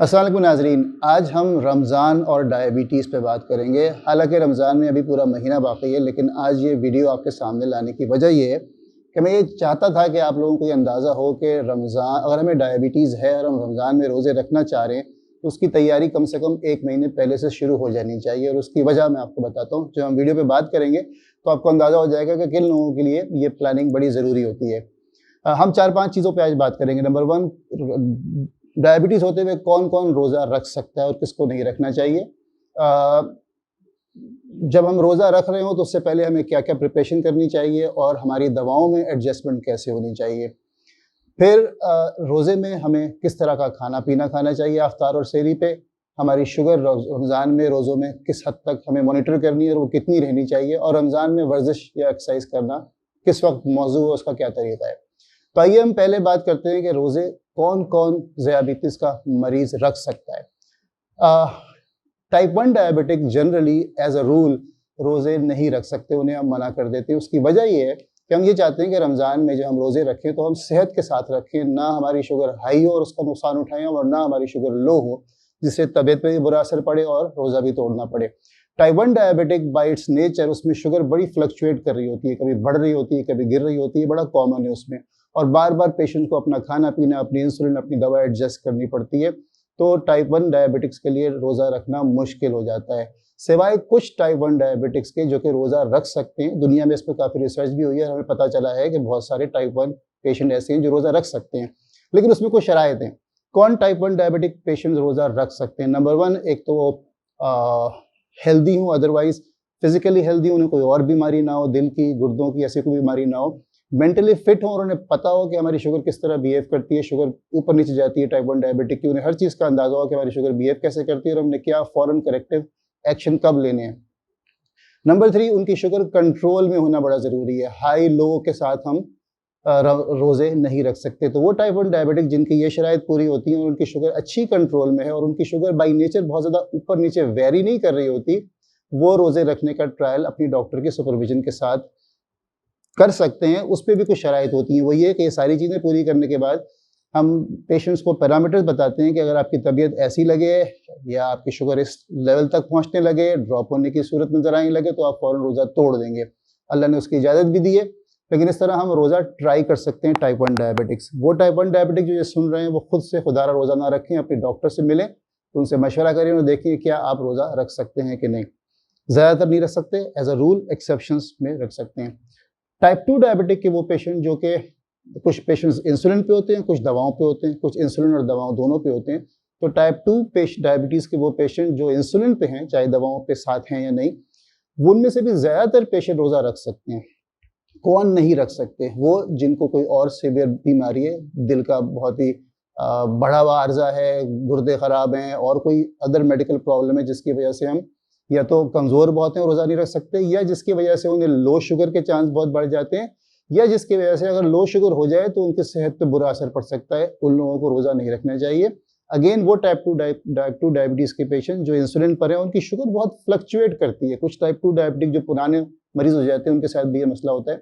अस्सलाम वालेकुम नाज़रीन, आज हम रमज़ान और डायबिटीज़ पे बात करेंगे। हालांकि रमज़ान में अभी पूरा महीना बाकी है, लेकिन आज ये वीडियो आपके सामने लाने की वजह ये है कि मैं ये चाहता था कि आप लोगों को ये अंदाज़ा हो कि रमज़ान अगर हमें डायबिटीज़ है और हम रमज़ान में रोज़े रखना चाह रहे हैं तो उसकी तैयारी कम से कम 1 महीने पहले से शुरू हो जानी चाहिए। और उसकी वजह मैं आपको बताता हूँ। जब हम वीडियो पर बात करेंगे तो आपको अंदाज़ा हो जाएगा कि किन लोगों के लिए ये प्लानिंग बड़ी ज़रूरी होती है। हम 4-5 चीज़ों पे आज बात करेंगे। नंबर 1, डायबिटीज़ होते हुए कौन-कौन रोज़ा रख सकता है और किसको नहीं रखना चाहिए। जब हम रोज़ा रख रहे हों तो उससे पहले हमें क्या-क्या प्रिपरेशन करनी चाहिए और हमारी दवाओं में एडजस्टमेंट कैसे होनी चाहिए। फिर रोज़े में हमें किस तरह का खाना-पीना खाना चाहिए। इफ्तार और सहरी पे हमारी शुगर रमज़ान में रोज़ों में किस हद तक हमें मॉनिटर करनी है और वो कितनी रहनी चाहिए, और रमज़ान में वर्जिश या एक्सरसाइज करना किस वक्त मौजू है, उसका क्या तरीका है। तो आइए हम पहले बात करते हैं कि रोज़े कौन-कौन ज़ियाबितीज़ का मरीज़ रख सकता है। Type 1 diabetic generally as a rule रोज़े नहीं रख सकते, उन्हें हम मना कर देते हैं। उसकी वजह ये है कि हम ये चाहते हैं कि रमज़ान में जब हम रोज़े रखें तो हम सेहत के साथ रखें, ना हमारी शुगर हाई हो और उसका नुकसान उठाएँ, और ना हमारी शुगर लो हो जिससे तबीयत पे भी बुरा असर पड़े और रोज़ा भी तोड़ना पड़े। Type 1 diabetic bye it's nature उसमें शुगर बड़ी फ्लक्चुएट कर रही होती है, कभी बढ़ रही होती है, कभी गिर रही होती है, बड़ा कॉमन है उसमें। और बार-बार पेशेंट को अपना खाना-पीना, अपनी इंसुलिन, अपनी दवा एडजस्ट करनी पड़ती है। तो टाइप 1 डायबिटिक्स के लिए रोज़ा रखना मुश्किल हो जाता है। सिवाय कुछ टाइप 1 डायबिटिक्स के जो कि रोज़ा रख सकते हैं। दुनिया में इस पे काफ़ी रिसर्च भी हुई है और हमें पता चला है कि बहुत सारे टाइप 1 पेशेंट ऐसे हैं जो रोज़ा रख सकते हैं। लेकिन उसमें कुछ शराइत हैं। कौन टाइप 1 डायबिटिक पेशेंट रोज़ा रख सकते हैं? नंबर 1, एक तो वो हेल्दी हों, अदरवाइज़ फिज़िकली हेल्दी हों, उन्हें कोई और बीमारी ना हो, दिल की, गुर्दों की ऐसी कोई बीमारी ना हो। मेंटली फिट हों और उन्हें पता हो कि हमारी शुगर किस तरह बिहेव करती है, शुगर ऊपर-नीचे जाती है टाइप 1 डायबिटिक की, उन्हें हर चीज़ का अंदाज़ा हो कि हमारी शुगर बिहेव कैसे करती है और हमने क्या फ़ौरन करेक्टिव एक्शन कब लेने हैं। नंबर 3, उनकी शुगर कंट्रोल में होना बड़ा ज़रूरी है। हाई लो के साथ हम रोज़े नहीं रख सकते। तो वो टाइप 1 डायबिटिक जिनकी ये शराइत पूरी होती है और उनकी शुगर अच्छी कंट्रोल में है और उनकी शुगर बाय नेचर बहुत ज़्यादा ऊपर-नीचे वेरी नहीं कर रही होती, वो रोज़े रखने का ट्रायल अपनी डॉक्टर के सुपरविज़न के साथ कर सकते हैं। उस पे भी कुछ शराइत होती हैं। वो ये है कि ये सारी चीज़ें पूरी करने के बाद हम पेशेंट्स को पैरामीटर्स बताते हैं कि अगर आपकी तबीयत ऐसी लगे या आपकी शुगर इस लेवल तक पहुँचने लगे, ड्रॉप होने की सूरत नज़र आने लगे, तो आप फ़ौरन रोज़ा तोड़ देंगे। अल्लाह ने उसकी इजाज़त भी दी है। लेकिन इस तरह हम रोज़ा ट्राई कर सकते हैं टाइप 1 डायबिटिक्स। वो टाइप 1 डायबिटिक जो ये सुन रहे हैं वो खुद से खुदारा रोज़ा ना रखें, अपने डॉक्टर से मिलें, तो उनसे मशवरा करें और देखें क्या आप रोज़ा रख सकते हैं कि नहीं। ज़्यादातर नहीं रख सकते, एज़ अ रूल एक्सेप्शंस में रख सकते हैं। टाइप 2 डायबिटिक के वो पेशेंट जो कि कुछ पेशेंट्स इंसुलिन पे होते हैं, कुछ दवाओं पे होते हैं, कुछ इंसुलिन और दवाओं दोनों पे होते हैं। तो टाइप 2 डायबिटीज़ के वो पेशेंट जो इंसुलिन पे हैं, चाहे दवाओं पे साथ हैं या नहीं, वो उनमें से भी ज़्यादातर पेशेंट रोज़ा रख सकते हैं। कौन नहीं रख सकते? वो जिनको कोई और सीवियर बीमारी है, दिल का बहुत ही बढ़ा हुआ अर्जा है, गुर्दे ख़राब हैं और कोई अदर मेडिकल प्रॉब्लम है जिसकी वजह से हम या तो कमज़ोर बहुत हैं, रोज़ा नहीं रख सकते, या जिसकी वजह से उन्हें लो शुगर के चांस बहुत बढ़ जाते हैं, या जिसकी वजह से अगर लो शुगर हो जाए तो उनकी सेहत पे बुरा असर पड़ सकता है। उन लोगों को रोज़ा नहीं रखना चाहिए। अगेन वो टाइप 2 डायबिटीज़ के पेशेंट जो इंसुलिन पर हैं, उनकी शुगर बहुत फ्लक्चुएट करती है। कुछ टाइप 2 डायबिटिक जो पुराने मरीज़ हो जाते हैं, उनके साथ भी ये मसला होता है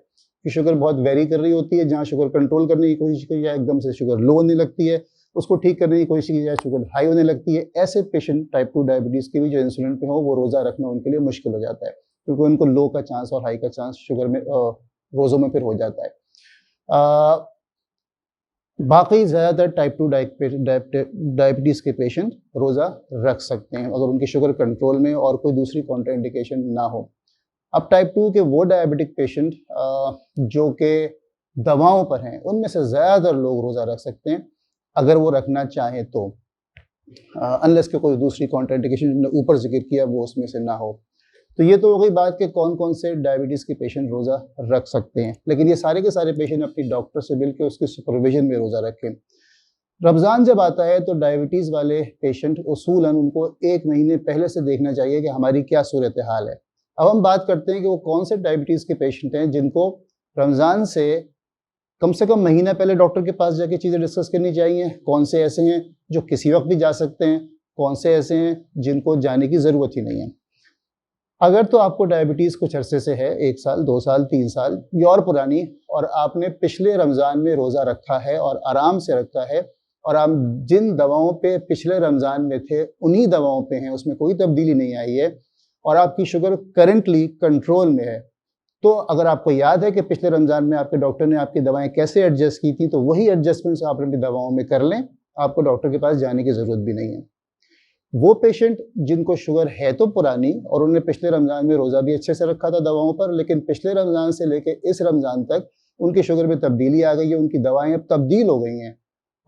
कि शुगर बहुत वेरी कर रही होती है। जहाँ शुगर कंट्रोल करने की कोशिश की जाए, एकदम से शुगर लो होने लगती है, उसको ठीक करने की कोशिश की जाए, शुगर हाई होने लगती है। ऐसे पेशेंट टाइप 2 डायबिटीज़ के भी जो इंसुलिन पे हो, वो रोज़ा रखना उनके लिए मुश्किल हो जाता है, क्योंकि उनको लो का चांस और हाई का चांस शुगर में रोज़ों में फिर हो जाता है। बाकी ज़्यादातर टाइप 2 डायबिटीज़ के पेशेंट रोज़ा रख सकते हैं अगर उनकी शुगर कंट्रोल में और कोई दूसरी कॉन्ट्राइंडिकेशन ना हो। अब टाइप 2 के वो डायबिटिक पेशेंट जो कि दवाओं पर हैं, उनमें से ज़्यादातर लोग रोज़ा रख सकते हैं अगर वो रखना चाहें तो, अनलेस के कोई दूसरी कॉन्ट्राइंडिकेशन जिन्होंने ऊपर ज़िक्र किया वो उसमें से ना हो। तो ये तो हो गई बात कि कौन-कौन से डायबिटीज़ के पेशेंट रोज़ा रख सकते हैं। लेकिन ये सारे के सारे पेशेंट अपनी डॉक्टर से मिलके उसके सुपरविज़न में रोज़ा रखें। रमज़ान जब आता है तो डायबिटीज़ वाले पेशेंट उसूलन उनको 1 महीने पहले से देखना चाहिए कि हमारी क्या सूरत-ए-हाल है। अब हम बात करते हैं कि वो कौन से डायबिटीज़ के पेशेंट हैं जिनको रमज़ान से कम महीना पहले डॉक्टर के पास जाके चीज़ें डिस्कस करनी चाहिए। कौन से ऐसे हैं जो किसी वक़्त भी जा सकते हैं, कौन से ऐसे हैं जिनको जाने की ज़रूरत ही नहीं है। अगर तो आपको डायबिटीज़ कुछ अरसे से है, 1 साल, 2 साल, 3 साल या और पुरानी, और आपने पिछले रमज़ान में रोज़ा रखा है और आराम से रखा है, और आप जिन दवाओं पे पिछले रमज़ान में थे, उन्हीं दवाओं पे हैं, उसमें कोई तब्दीली नहीं आई है, और आपकी शुगर करंटली कंट्रोल में है, तो अगर आपको याद है कि पिछले रमज़ान में आपके डॉक्टर ने आपकी दवाएँ कैसे एडजस्ट की थी, तो वही एडजस्टमेंट्स आप अपनी दवाओं में कर लें, आपको डॉक्टर के पास जाने की ज़रूरत भी नहीं है। वो पेशेंट जिनको शुगर है तो पुरानी, और उन्होंने पिछले रमज़ान में रोज़ा भी अच्छे से रखा था दवाओं पर, लेकिन पिछले रमज़ान से लेके इस रमज़ान तक उनकी शुगर में तब्दीली आ गई है, उनकी दवाएँ अब तब्दील हो गई हैं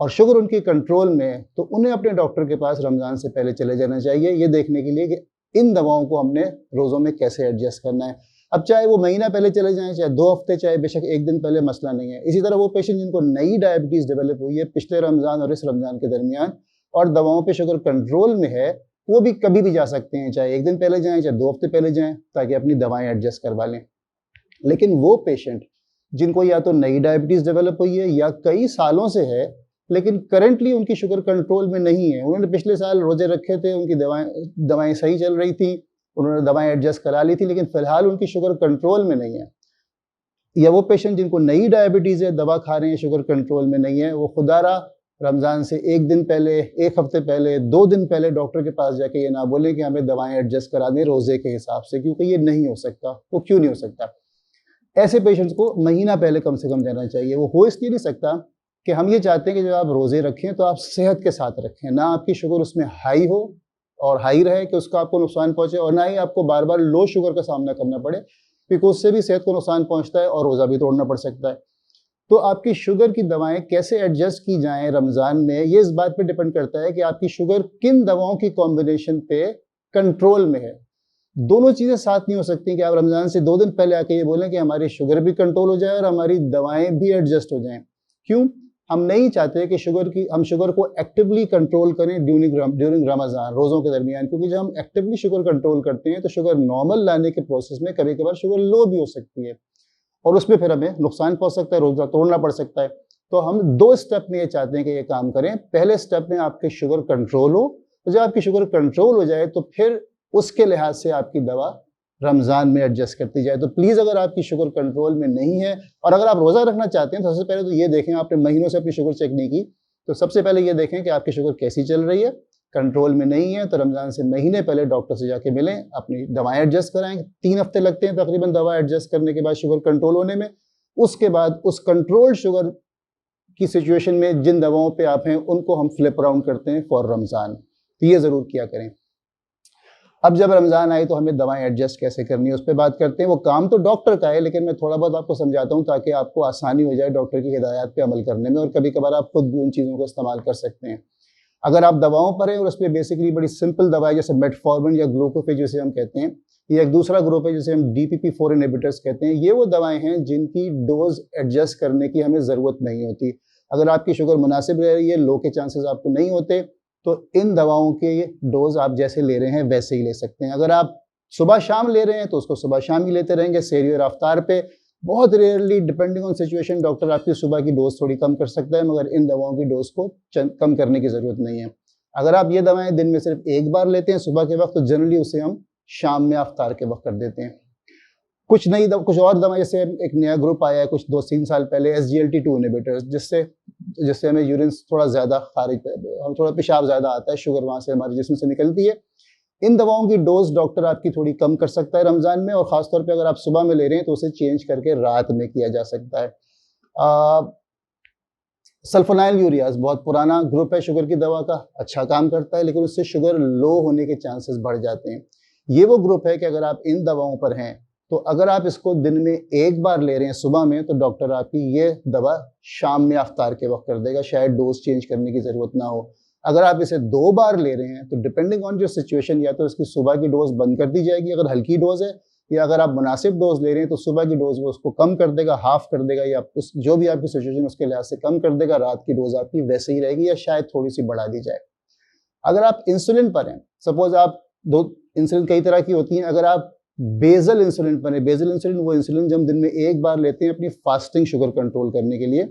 और शुगर उनकी कंट्रोल में है, तो उन्हें अपने डॉक्टर के पास रमज़ान से पहले चले जाना चाहिए, ये देखने के लिए कि इन दवाओं को हमने रोज़ों में कैसे एडजस्ट करना है। अब चाहे वो महीना पहले चले जाएँ, चाहे 2 हफ्ते, चाहे बेशक 1 दिन पहले, मसला नहीं है। इसी तरह वो पेशेंट जिनको नई डायबिटीज़ डेवलप हुई है पिछले रमज़ान और इस रमज़ान के दरमियान, और दवाओं पे शुगर कंट्रोल में है, वो भी कभी भी जा सकते हैं, चाहे 1 दिन पहले जाएँ, चाहे 2 हफ्ते पहले जाएँ, ताकि अपनी दवाएँ एडजस्ट करवा लें। लेकिन वो पेशेंट जिनको या तो नई डायबिटीज़ डेवलप हुई है या कई सालों से है, लेकिन करंटली उनकी शुगर कंट्रोल में नहीं है, उन्होंने पिछले साल रोज़े रखे थे, उनकी दवाएँ सही चल रही थी, उन्होंने दवाएँ एडजस्ट करा ली थी, लेकिन फ़िलहाल उनकी शुगर कंट्रोल में नहीं है। या वो पेशेंट जिनको नई डायबिटीज़ है, दवा खा रहे हैं, शुगर कंट्रोल में नहीं है, वो खुदारा रमज़ान से 1 दिन पहले, 1 हफ्ते पहले, 2 दिन पहले डॉक्टर के पास जाके ये ना बोलें कि हमें दवाएँ एडजस्ट करा दें रोज़े के हिसाब से, क्योंकि ये नहीं हो सकता। वो क्यों नहीं हो सकता? ऐसे पेशेंट्स को महीना पहले कम से कम जाना चाहिए। वो हो इसलिए नहीं सकता कि हम ये चाहते हैं कि जब आप रोज़े रखें तो आप सेहत के साथ रखें, ना आपकी शुगर उसमें हाई हो और हाई रहे कि उसका आपको नुकसान पहुँचे, और ना ही आपको बार-बार लो शुगर का सामना करना पड़े, क्योंकि उससे भी सेहत को नुकसान पहुँचता है और रोज़ा भी तोड़ना पड़ सकता है। तो आपकी शुगर की दवाएँ कैसे एडजस्ट की जाएँ रमज़ान में, ये इस बात पे डिपेंड करता है कि आपकी शुगर किन दवाओं की कॉम्बिनेशन पे कंट्रोल में है। दोनों चीज़ें साथ नहीं हो सकती कि आप रमज़ान से 2 दिन पहले आके ये बोलें कि हमारी शुगर भी कंट्रोल हो जाए और हमारी दवाएँ भी एडजस्ट हो जाएँ। क्यों? हम नहीं चाहते कि हम शुगर को एक्टिवली कंट्रोल करें ड्यूरिंग रमज़ान, रोज़ों के दरमियान, क्योंकि जब हम एक्टिवली शुगर कंट्रोल करते हैं, तो शुगर नॉर्मल लाने के प्रोसेस में कभी-कभार शुगर लो भी हो सकती है, और उसमें फिर हमें नुकसान पहुँच सकता है, रोज़ा तोड़ना पड़ सकता है। तो हम 2 स्टेप में ये चाहते हैं कि ये काम करें। पहले स्टेप में आपकी शुगर कंट्रोल हो, तो जब आपकी शुगर कंट्रोल हो जाए, तो फिर उसके लिहाज से आपकी दवा रमज़ान में एडजस्ट करती जाए। तो प्लीज़, अगर आपकी शुगर कंट्रोल में नहीं है और अगर आप रोज़ा रखना चाहते हैं, तो सबसे पहले तो ये देखें, आपने महीनों से अपनी शुगर चेक नहीं की, तो सबसे पहले ये देखें कि आपकी शुगर कैसी चल रही है। कंट्रोल में नहीं है तो रमज़ान से महीने पहले डॉक्टर से जाके मिलें, अपनी दवाएँ एडजस्ट कराएँ। 3 हफ्ते लगते हैं तकरीबन दवा एडजस्ट करने के बाद शुगर कंट्रोल होने में। उसके बाद उस कंट्रोल्ड शुगर की सिचुएशन में जिन दवाओं पे आप हैं, उनको हम फ्लिप अराउंड करते हैं फॉर रमज़ान। तो ये ज़रूर किया करें। अब जब रमज़ान आए तो हमें दवाएँ एडजस्ट कैसे करनी है, उस पे बात करते हैं। वो काम तो डॉक्टर का है, लेकिन मैं थोड़ा बहुत आपको समझाता हूँ ताकि आपको आसानी हो जाए डॉक्टर की हिदायत पे अमल करने में, और कभी-कभार आप खुद भी उन चीज़ों को इस्तेमाल कर सकते हैं। अगर आप दवाओं पर हैं और उसमें बेसिकली बड़ी सिंपल दवाएँ जैसे मेटफॉर्मिन या ग्लूकोफेज जिसे हम कहते हैं, या एक दूसरा ग्रुप है जिसे हम DPP-4 इन्हिबिटर्स कहते हैं, ये वो दवाएँ हैं जिनकी डोज़ एडजस्ट करने की हमें ज़रूरत नहीं होती। अगर आपकी शुगर मुनासिब रह रही है, लो के चांसेस आपको नहीं होते, तो इन दवाओं के डोज़ आप जैसे ले रहे हैं वैसे ही ले सकते हैं। अगर आप सुबह-शाम ले रहे हैं तो उसको सुबह-शाम ही लेते रहेंगे, सहरी और इफ्तार पे। बहुत rarely depending on situation doctor आपकी सुबह की डोज़ थोड़ी कम कर सकता है, मगर इन दवाओं की डोज़ को कम करने की ज़रूरत नहीं है। अगर आप ये दवाएँ दिन में सिर्फ एक बार लेते हैं सुबह के वक़्त, तो जनरली उसे हम शाम में इफ्तार के वक़्त कर देते हैं। कुछ और दवाएँ, जैसे एक नया ग्रुप आया है कुछ 2-3 साल पहले, SGLT2 इन्हिबिटर्स, जिससे हमें यूरिन थोड़ा ज़्यादा हम थोड़ा पेशाब ज़्यादा आता है, शुगर वहाँ से हमारे जिस्म से निकलती है। इन दवाओं की डोज़ डॉक्टर आपकी थोड़ी कम कर सकता है रमज़ान में, और ख़ास तौर पे अगर आप सुबह में ले रहे हैं तो उसे चेंज करके रात में किया जा सकता है। सल्फोनाइल यूरियाज़ बहुत पुराना ग्रुप है शुगर की दवा का, अच्छा काम करता है, लेकिन उससे शुगर लो होने के चांसेस बढ़ जाते हैं। ये वो ग्रुप है कि अगर आप इन दवाओं पर हैं, तो अगर आप इसको दिन में एक बार ले रहे हैं सुबह में, तो डॉक्टर आपकी ये दवा शाम में इफ्तार के वक़्त कर देगा, शायद डोज़ चेंज करने की ज़रूरत ना हो। अगर आप इसे 2 बार ले रहे हैं, तो डिपेंडिंग ऑन योर सिचुएशन, या तो इसकी सुबह की डोज़ बंद कर दी जाएगी अगर हल्की डोज़ है, या अगर आप मुनासिब डोज़ ले रहे हैं तो सुबह की डोज़ वो उसको कम कर देगा, हाफ़ कर देगा, या उस जो भी आपकी सिचुएशन उसके लिहाज से कम कर देगा। रात की डोज़ आपकी वैसे ही रहेगी या शायद थोड़ी-सी बढ़ा दी जाए। अगर आप इंसुलिन पर हैं, सपोज़ आप इंसुलिन कई तरह की होती हैं, अगर आप बेसल इंसुलिन पर हैं, बेसल इंसुलिन वो इंसुलिन जो हम दिन में एक बार लेते हैं अपनी फास्टिंग शुगर कंट्रोल करने के लिए,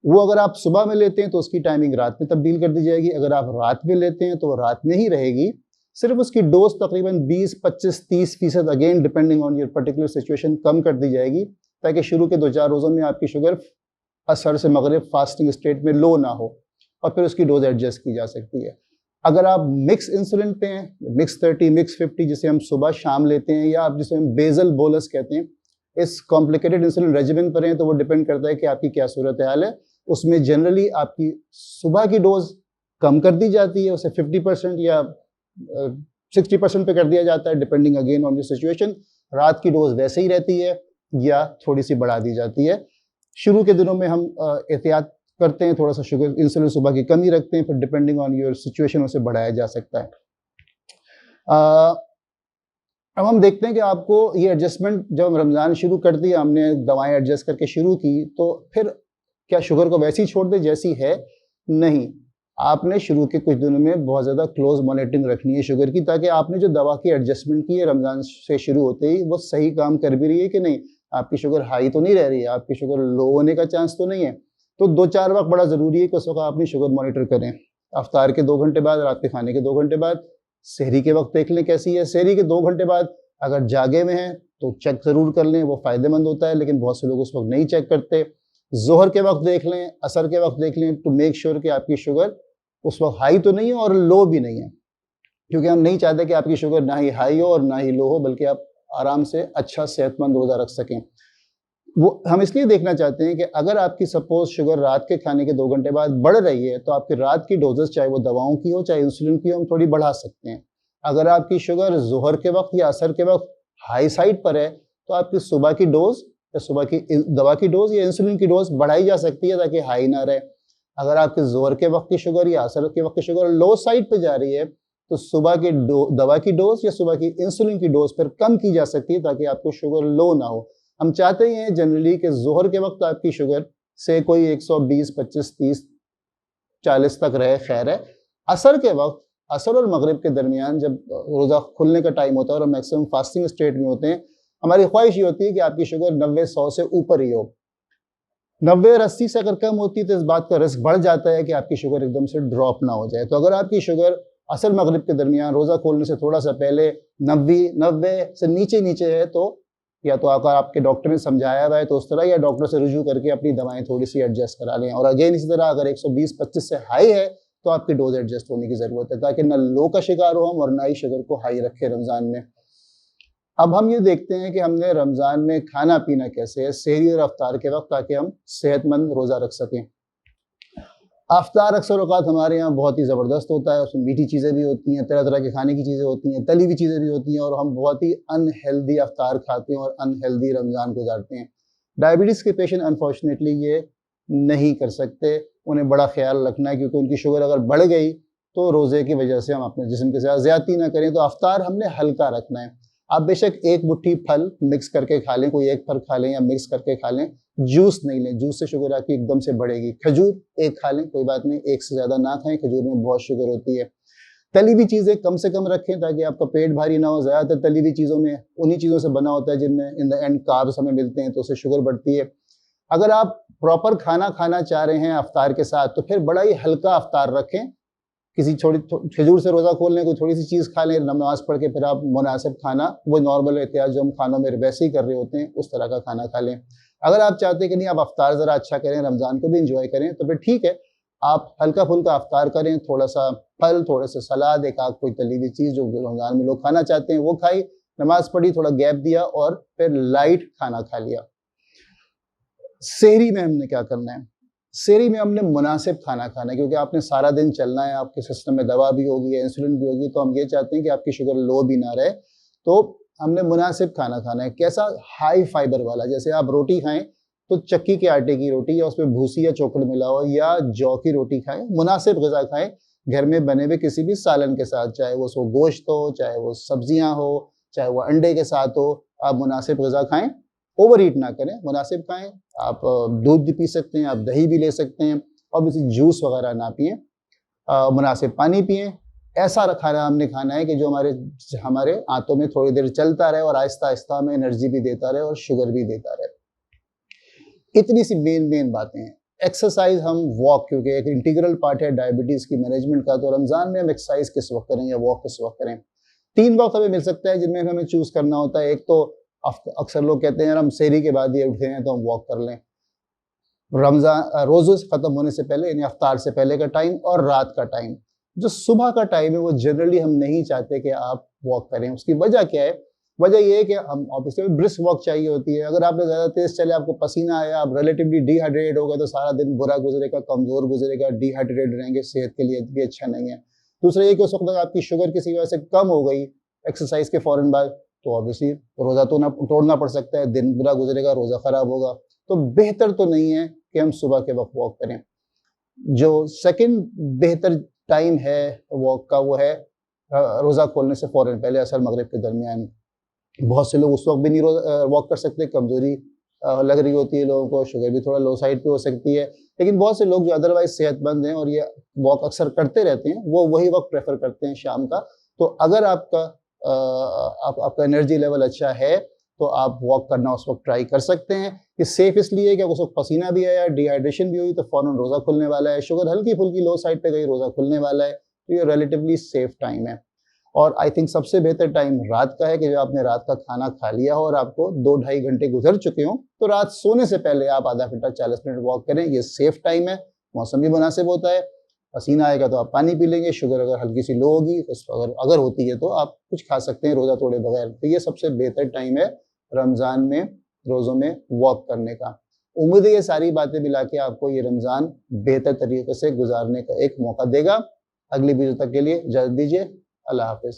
वो अगर आप सुबह में लेते हैं तो उसकी टाइमिंग रात में तब्दील कर दी जाएगी। अगर आप रात में लेते हैं तो वो रात में ही रहेगी, सिर्फ उसकी डोज तकरीबन 20, 25, 30% again depending on your particular situation कम कर दी जाएगी, ताकि शुरू के 2-4 रोज़ों में आपकी शुगर असर से मगरिब फास्टिंग स्टेट में लो ना हो, और फिर उसकी डोज एडजस्ट की जा सकती है। अगर आप मिक्स इंसुलिन पे हैं, मिक्स 30, मिक्स 50, जिसे हम सुबह शाम लेते हैं, या आप जिसे हम बेजल बोलस कहते हैं, इस कॉम्प्लिकेटेड इंसुलिन रेजिमेंट पर हैं, तो वो डिपेंड करता है कि आपकी क्या सूरत हाल है। उसमें जनरली आपकी सुबह की डोज कम कर दी जाती है, उसे 50% या 60% पे कर दिया जाता है, depending again on your situation. रात की डोज वैसे ही रहती है या थोड़ी सी बढ़ा दी जाती है। शुरू के दिनों में हम एहतियात करते हैं, थोड़ा सा शुगर इंसुलिन सुबह की कमी रखते हैं, फिर डिपेंडिंग ऑन योर सिचुएशन उसे बढ़ाया जा सकता है। अब हम देखते हैं कि आपको ये एडजस्टमेंट जब हम रमज़ान शुरू कर दिया, हमने दवाएं एडजस्ट करके शुरू की, तो फिर क्या शुगर को वैसी छोड़ दे जैसी है? नहीं, आपने शुरू के कुछ दिनों में बहुत ज़्यादा क्लोज मॉनिटरिंग रखनी है शुगर की, ताकि आपने जो दवा की एडजस्टमेंट की है रमज़ान से शुरू होते ही, वो सही काम कर भी रही है कि नहीं, आपकी शुगर हाई तो नहीं रह रही है, आपकी शुगर लो होने का चांस तो नहीं है। तो 2-4 वक्त बड़ा ज़रूरी है कि उस वक्त आप अपनी शुगर मॉनिटर करें। अफ्तार के 2 घंटे बाद, रात के खाने के 2 घंटे बाद, सहरी के वक्त देख लें कैसी है। सहरी के 2 घंटे बाद अगर जागे में हैं तो चेक ज़रूर कर लें, वो फ़ायदेमंद होता है, लेकिन बहुत से लोग उस वक्त नहीं चेक करते। ज़ोहर के वक्त देख लें, असर के वक्त देख लें, टू मेक श्योर कि आपकी शुगर उस वक्त हाई तो नहीं है और लो भी नहीं है, क्योंकि हम नहीं चाहते कि आपकी शुगर ना ही हाई हो और ना ही लो हो, बल्कि आप आराम से अच्छा सेहतमंद रोज़ा रख सकें। वो हम इसलिए देखना चाहते हैं कि अगर आपकी सपोज शुगर रात के खाने के 2 घंटे बाद बढ़ रही है, तो आपकी रात की डोजेस, चाहे वो दवाओं की हो चाहे इंसुलिन की हो, हम थोड़ी बढ़ा सकते हैं। अगर आपकी शुगर ज़ोहर के वक्त या असर के वक्त हाई साइड पर है, तो आपकी सुबह की डोज या सुबह की दवा की डोज या इंसुलिन की डोज बढ़ाई जा सकती है, ताकि हाई ना रहे। अगर आपकी ज़ोहर के वक्त की शुगर या असर के वक्त की शुगर लो साइड पे जा रही है, तो सुबह की दवा की डोज या सुबह की इंसुलिन की डोज फिर कम की जा सकती है, ताकि आपको शुगर लो ना हो। हम चाहते हैं जनरली कि ज़ोहर के वक्त आपकी शुगर से कोई 120, 25, 30, 40 तक रहे, खैर है। असर के वक्त, असर और मगरिब के दरमियान जब रोज़ा खुलने का टाइम होता है और हम मैक्सिमम फास्टिंग स्टेट में होते हैं, हमारी ख्वाहिश ये होती है कि आपकी शुगर 90-100 से ऊपर ही हो। 90 और 80 से अगर कम होती है, तो इस बात का रिस्क बढ़ जाता है कि आपकी शुगर एकदम से ड्रॉप ना हो जाए। तो अगर आपकी शुगर असर मगरिब के दरमियान रोज़ा खोलने से थोड़ा सा पहले 90 से नीचे है, तो या तो अगर आपके डॉक्टर ने समझाया हुआ है तो उस तरह, या डॉक्टर से रुजू करके अपनी दवाएं थोड़ी सी एडजस्ट करा लें। और अगेन इसी तरह अगर 120-25 से हाई है, तो आपकी डोज एडजस्ट होने की ज़रूरत है, ताकि ना लो का शिकार हो हम और ना ही शुगर को हाई रखें रमज़ान में। अब हम ये देखते हैं कि हमने रमज़ान में खाना पीना कैसे है सहरी और अफ्तार के वक्त, ताकि हम सेहतमंद रोज़ा रख सकें। अफ्तार अक्सर औक़ात हमारे यहाँ बहुत ही ज़बरदस्त होता है, उसमें मीठी चीज़ें भी होती हैं, तरह तरह के खाने की चीज़ें होती हैं, तली हुई चीज़ें भी होती हैं, और हम बहुत ही अनहेल्दी अफ्तार खाते हैं और अनहेल्दी रमज़ान गुजारते हैं। डायबिटीज़ के पेशेंट अनफॉर्चुनेटली ये नहीं कर सकते, उन्हें बड़ा ख्याल रखना है, क्योंकि उनकी शुगर अगर बढ़ गई तो रोज़े की वजह से हम अपने जिस्म के साथ ज़्यादती ना करें। तो अफ्तार हमने हल्का रखना है। आप बेशक एक मुट्ठी फल मिक्स करके खा लें, कोई एक फल खा लें या मिक्स करके खा लें, जूस नहीं लें, जूस से शुगर आपकी एकदम से बढ़ेगी। खजूर एक खा लें, कोई बात नहीं, एक से ज़्यादा ना खाएं, खजूर में बहुत शुगर होती है। तली हुई चीज़ें कम से कम रखें, ताकि आपका पेट भारी ना हो। ज़्यादातर तली हुई चीज़ों में उन्हीं चीज़ों से बना होता है जिनमें इन द एंड कार्ब्स हमें मिलते हैं, तो उससे शुगर बढ़ती है। अगर आप प्रॉपर खाना खाना चाह रहे हैं अफ्तार के साथ, तो फिर बड़ा ही हल्का अफ्तार रखें। किसी खजूर से रोज़ा खोल लें, कोई थोड़ी सी चीज़ खा लें, नमाज़ पढ़ के फिर आप मुनासिब खाना, वो नॉर्मल एहतियात जो हम खानों में वैसे ही कर रहे होते हैं, उस तरह का खाना खा लें। अगर आप चाहते हैं कि नहीं आप अफ्तार ज़रा अच्छा करें, रमज़ान को भी एंजॉय करें, तो फिर ठीक है, आप हल्का-फुल्का अफ्तार करें, थोड़ा सा फल, थोड़े से सलाद, एक आध कोई तली हुई चीज़ जो रमज़ान में लोग खाना चाहते हैं वो खाई, नमाज़ पढ़ी, थोड़ा गैप दिया और फिर लाइट खाना खा लिया। सहरी में हमने क्या करना है? सहरी में हमने मुनासिब खाना खाना है, क्योंकि आपने सारा दिन चलना है, आपके सिस्टम में दवा भी होगी, इंसुलिन भी होगी, तो हम ये चाहते हैं कि आपकी शुगर लो भी ना रहे। तो हमने मुनासिब खाना खाना है। कैसा? हाई फाइबर वाला। जैसे आप रोटी खाएं तो चक्की के आटे की रोटी, या उसमें भूसी या चोकर मिला हो, या जौ की रोटी खाएं। मुनासिब ग़िज़ा खाएं, घर में बने हुए किसी भी सालन के साथ, चाहे वो गोश्त हो, चाहे वो सब्जियां हो, चाहे वो अंडे के साथ हो, आप मुनासिब ग़िज़ा खाएं। ओवर ईट ना करें, मुनासिब खाएं। आप दूध भी पी सकते हैं, आप दही भी ले सकते हैं, ऑब्वियसली जूस वगैरह ना पिएं, मुनासिब पानी पिएं। ऐसा खाना हमने खाना है कि जो हमारे आंतों में थोड़ी देर चलता रहे और आहिस्ता आहिस्ता हमें एनर्जी भी देता रहे और शुगर भी देता रहे। इतनी सी मेन बातें हैं। एक्सरसाइज हम वॉक, क्योंकि एक इंटीग्रल पार्ट है डायबिटीज़ की मैनेजमेंट का, तो रमज़ान में हम एक्सरसाइज किस वक्त करें या वॉक किस वक्त करें। 3 वक्त हमें मिल सकता है जिनमें हमें चूज़ करना होता है। एक तो अक्सर लोग कहते हैं यार हम सेहरी के बाद ये उठे हैं तो हम वॉक कर लें। रोज़े ख़त्म होने से पहले यानी इफ्तार से पहले का टाइम और रात का टाइम। जो सुबह का टाइम है वो जनरली हम नहीं चाहते कि आप वॉक करें। उसकी वजह क्या है? वजह ये है कि हम ऑब्वियसली ब्रिस्क वॉक चाहिए होती है। अगर आपने ज़्यादा तेज़ चले, आपको पसीना आया, आप रिलेटिवली डिहाइड्रेटेड हो गए तो सारा दिन बुरा गुज़रेगा, कमज़ोर गुज़रेगा, डिहाइड्रेटेड रहेंगे, सेहत के लिए भी अच्छा नहीं है। दूसरा ये कि उस वक़्त अगर आपकी शुगर किसी वजह से कम हो गई एक्सरसाइज़ के फ़ौरन बाद, तो ऑब्वियसली रोज़ा तो ना तोड़ना पड़ सकता है, दिन बुरा गुज़रेगा, रोज़ा ख़राब होगा। तो बेहतर तो नहीं है कि हम सुबह के वक़्त वॉक करें। जो सेकंड बेहतर टाइम है वॉक का वो है रोज़ा खोलने से फ़ौरन पहले, असर मगरिब के दरमियान। बहुत से लोग उस वक़्त भी नहीं वॉक कर सकते, कमज़ोरी लग रही होती है लोगों को, शुगर भी थोड़ा लो साइड पे हो सकती है। लेकिन बहुत से लोग जो अदरवाइज़ सेहतमंद हैं और ये वॉक अक्सर करते रहते हैं, वो वही वक़्त प्रेफ़र करते हैं शाम का। तो अगर आपका एनर्जी लेवल अच्छा है, तो आप वॉक करना उस वक़्त ट्राई कर सकते हैं। ये सेफ़ इसलिए है कि उस वक़्त पसीना भी आया, डिहाइड्रेशन भी हुई तो फ़ौरन रोज़ा खुलने वाला है, शुगर हल्की-फुल्की लो साइड पे गई, रोज़ा खुलने वाला है। तो ये रिलेटिवली सेफ़ टाइम है। और आई थिंक सबसे बेहतर टाइम रात का है कि जब आपने रात का खाना खा लिया हो और आपको 2 ढाई घंटे गुज़र चुके हों, तो रात सोने से पहले आप आधा घंटा 40 मिनट वॉक करें। ये सेफ़ टाइम है, मौसम भी मुनासिब होता है, पसीना आएगा तो आप पानी पी लेंगे, शुगर अगर हल्की-सी लो होगी तो अगर होती है तो आप कुछ खा सकते हैं रोज़ा तोड़े बगैर। तो ये सबसे बेहतर टाइम है रमज़ान में, रोज़ों में वॉक करने का। उम्मीद है ये सारी बातें मिला के आपको ये रमज़ान बेहतर तरीके से गुज़ारने का एक मौका देगा। अगली वीडियो तक के लिए इजाज़त दीजिए। अल्लाह हाफ़िज़।